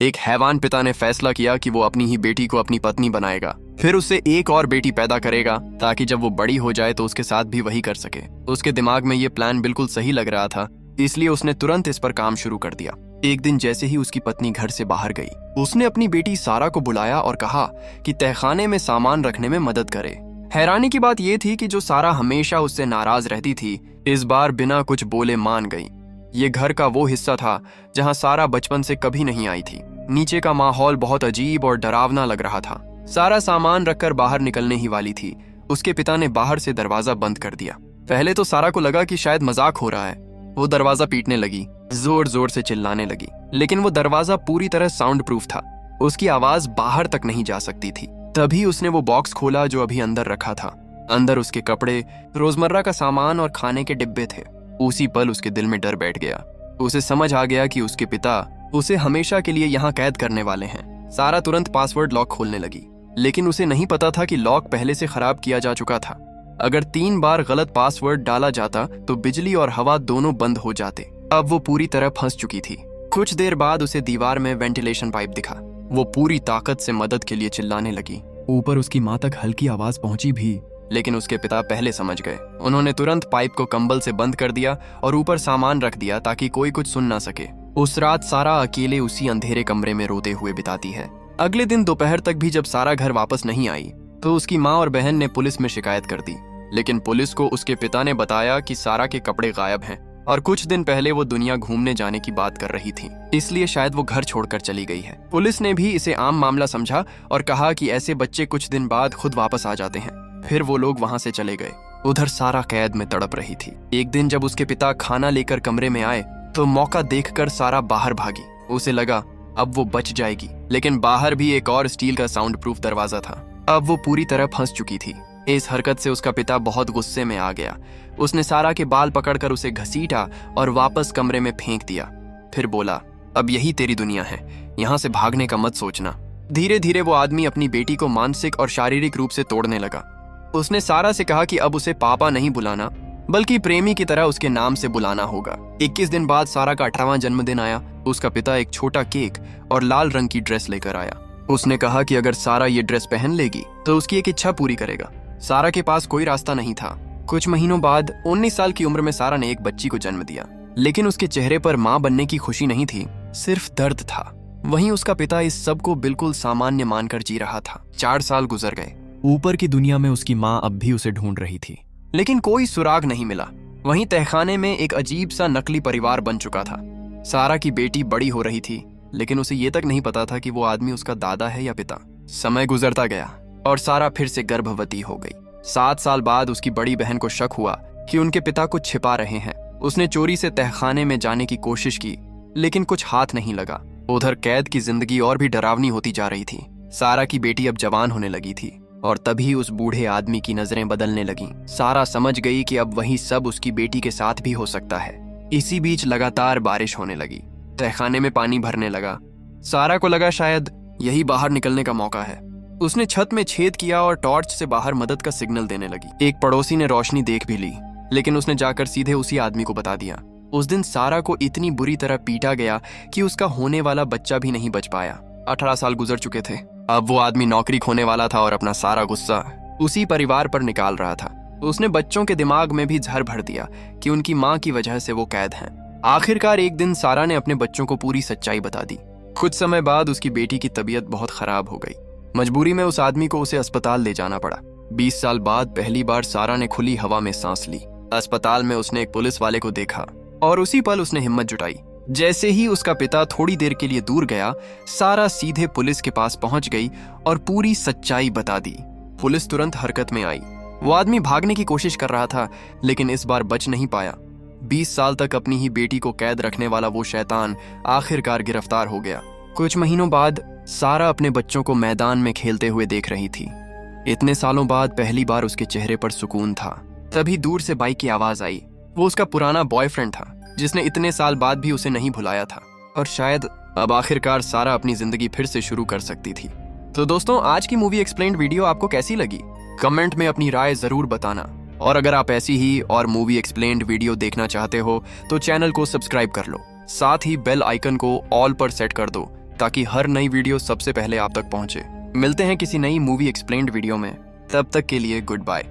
एक हैवान पिता ने फैसला किया कि वो अपनी ही बेटी को अपनी पत्नी बनाएगा, फिर उससे एक और बेटी पैदा करेगा ताकि जब वो बड़ी हो जाए तो उसके साथ भी वही कर सके। उसके दिमाग में ये प्लान बिल्कुल सही लग रहा था, इसलिए उसने तुरंत इस पर काम शुरू कर दिया। एक दिन जैसे ही उसकी पत्नी घर से बाहर गई, उसने अपनी बेटी सारा को बुलाया और कहा कि तहखाने में सामान रखने में मदद करे। हैरानी की बात यह थी कि जो सारा हमेशा उससे नाराज रहती थी, इस बार बिना कुछ बोले मान गई। ये घर का वो हिस्सा था जहां सारा बचपन से कभी नहीं आई थी। नीचे का माहौल बहुत अजीब और डरावना लग रहा था। सारा सामान रखकर बाहर निकलने ही वाली थी, उसके पिता ने बाहर से दरवाजा बंद कर दिया। पहले तो सारा को लगा कि शायद मजाक हो रहा है। वो दरवाजा पीटने लगी, जोर जोर से चिल्लाने लगी, लेकिन वो दरवाजा पूरी तरह साउंड प्रूफ था, उसकी आवाज बाहर तक नहीं जा सकती थी। तभी उसने वो बॉक्स खोला जो अभी अंदर रखा था। अंदर उसके कपड़े, रोजमर्रा का सामान और खाने के डिब्बे थे। उसी पल उसके दिल में डर बैठ गया। उसे समझ आ गया कि उसके पिता उसे हमेशा के लिए यहाँ कैद करने वाले हैं। सारा तुरंत पासवर्ड लॉक खोलने लगी, लेकिन उसे नहीं पता था कि लॉक पहले से खराब किया जा चुका था। अगर 3 बार गलत पासवर्ड डाला जाता तो बिजली और हवा दोनों बंद हो जाते। अब वो पूरी तरह फंस चुकी थी। कुछ देर बाद उसे दीवार में वेंटिलेशन पाइप दिखा। वो पूरी ताकत से मदद के लिए चिल्लाने लगी। ऊपर उसकी माँ तक हल्की आवाज पहुंची भी, लेकिन उसके पिता पहले समझ गए। उन्होंने तुरंत पाइप को कंबल से बंद कर दिया और ऊपर सामान रख दिया ताकि कोई कुछ सुन ना सके। उस रात सारा अकेले उसी अंधेरे कमरे में रोते हुए बिताती है। अगले दिन दोपहर तक भी जब सारा घर वापस नहीं आई तो उसकी माँ और बहन ने पुलिस में शिकायत कर दी, लेकिन पुलिस को उसके पिता ने बताया कि सारा के कपड़े गायब हैं और कुछ दिन पहले वो दुनिया घूमने जाने की बात कर रही थी, इसलिए शायद वो घर छोड़कर चली गई है। पुलिस ने भी इसे आम मामला समझा और कहा कि ऐसे बच्चे कुछ दिन बाद खुद वापस आ जाते हैं। फिर वो लोग वहां से चले गए। उधर सारा कैद में तड़प रही थी। एक दिन जब उसके पिता खाना लेकर कमरे में आए तो मौका देखकर सारा बाहर भागी। उसे लगा अब वो बच जाएगी, लेकिन बाहर भी एक और स्टील का साउंड प्रूफ दरवाजा था। अब वो पूरी तरह फंस चुकी थी। इस हरकत से उसका पिता बहुत गुस्से में आ गया। उसने सारा के बाल पकड़कर उसे घसीटा और वापस कमरे में फेंक दिया। फिर बोला, अब यही तेरी दुनिया है, यहाँ से भागने का मत सोचना। धीरे धीरे वो आदमी अपनी बेटी को मानसिक और शारीरिक रूप से तोड़ने लगा। उसने सारा से कहा कि अब उसे पापा नहीं बुलाना, बल्कि प्रेमी की तरह उसके नाम से बुलाना होगा। 21 दिन बाद सारा का 18वां जन्मदिन आया। उसका पिता एक छोटा केक और लाल रंग की ड्रेस लेकर आया। उसने कहा कि अगर सारा ये ड्रेस पहन लेगी तो उसकी एक इच्छा पूरी करेगा। सारा के पास कोई रास्ता नहीं था। कुछ महीनों बाद 19 साल की उम्र में सारा ने एक बच्ची को जन्म दिया, लेकिन उसके चेहरे पर माँ बनने की खुशी नहीं थी, सिर्फ दर्द था। वहीं उसका पिता इस सब को बिल्कुल सामान्य मानकर जी रहा था। 4 साल गुजर गए। ऊपर की दुनिया में उसकी माँ अब भी उसे ढूंढ रही थी, लेकिन कोई सुराग नहीं मिला। वहीं तहखाने में एक अजीब सा नकली परिवार बन चुका था। सारा की बेटी बड़ी हो रही थी, लेकिन उसे ये तक नहीं पता था कि वो आदमी उसका दादा है या पिता। समय गुजरता गया और सारा फिर से गर्भवती हो गई। 7 साल बाद उसकी बड़ी बहन को शक हुआ कि उनके पिता कुछ छिपा रहे हैं। उसने चोरी से तहखाने में जाने की कोशिश की, लेकिन कुछ हाथ नहीं लगा। उधर कैद की जिंदगी और भी डरावनी होती जा रही थी। सारा की बेटी अब जवान होने लगी थी और तभी उस बूढ़े आदमी की नजरें बदलने लगीं। सारा समझ गई कि अब वही सब उसकी बेटी के साथ भी हो सकता है। इसी बीच लगातार बारिश होने लगी। तहखाने में पानी भरने लगा। सारा को लगा शायद यही बाहर निकलने का मौका है। उसने छत में छेद किया और टॉर्च से बाहर मदद का सिग्नल देने लगी। एक पड़ोसी ने रोशनी देख भी ली, लेकिन उसने जाकर सीधे उसी आदमी को बता दिया। उस दिन सारा को इतनी बुरी तरह पीटा गया कि उसका होने वाला बच्चा भी नहीं बच पाया। 18 साल गुजर चुके थे। अब वो आदमी नौकरी खोने वाला था और अपना सारा गुस्सा उसी परिवार पर निकाल रहा था। उसने बच्चों के दिमाग में भी जहर भर दिया कि उनकी माँ की वजह से वो कैद हैं। आखिरकार एक दिन सारा ने अपने बच्चों को पूरी सच्चाई बता दी। कुछ समय बाद उसकी बेटी की तबीयत बहुत खराब हो गई। मजबूरी में उस आदमी को उसे अस्पताल ले जाना पड़ा। 20 साल बाद पहली बार सारा ने खुली हवा में सांस ली। अस्पताल में उसने एक पुलिस वाले को देखा और उसी पल उसने हिम्मत जुटाई। जैसे ही उसका पिता थोड़ी देर के लिए दूर गया, सारा सीधे पुलिस के पास पहुंच गई और पूरी सच्चाई बता दी। पुलिस तुरंत हरकत में आई। वो आदमी भागने की कोशिश कर रहा था, लेकिन इस बार बच नहीं पाया। 20 साल तक अपनी ही बेटी को कैद रखने वाला वो शैतान आखिरकार गिरफ्तार हो गया। कुछ महीनों बाद सारा अपने बच्चों को मैदान में खेलते हुए देख रही थी। इतने सालों बाद पहली बार उसके चेहरे पर सुकून था। तभी दूर से बाइक की आवाज आई। वो उसका पुराना बॉयफ्रेंड था, जिसने इतने साल बाद भी उसे नहीं भुलाया था, और शायद अब आखिरकार सारा अपनी जिंदगी फिर से शुरू कर सकती थी। तो दोस्तों, आज की मूवी एक्सप्लेन्ड वीडियो आपको कैसी लगी? कमेंट में अपनी राय जरूर बताना। और अगर आप ऐसी ही और मूवी एक्सप्लेन्ड वीडियो देखना चाहते हो तो चैनल को सब्सक्राइब कर लो। साथ ही बेल आइकन को ऑल पर सेट कर दो ताकि हर नई वीडियो सबसे पहले आप तक पहुंचे। मिलते हैं किसी नई मूवी एक्सप्लेन्ड वीडियो में, तब तक के लिए गुड बाय।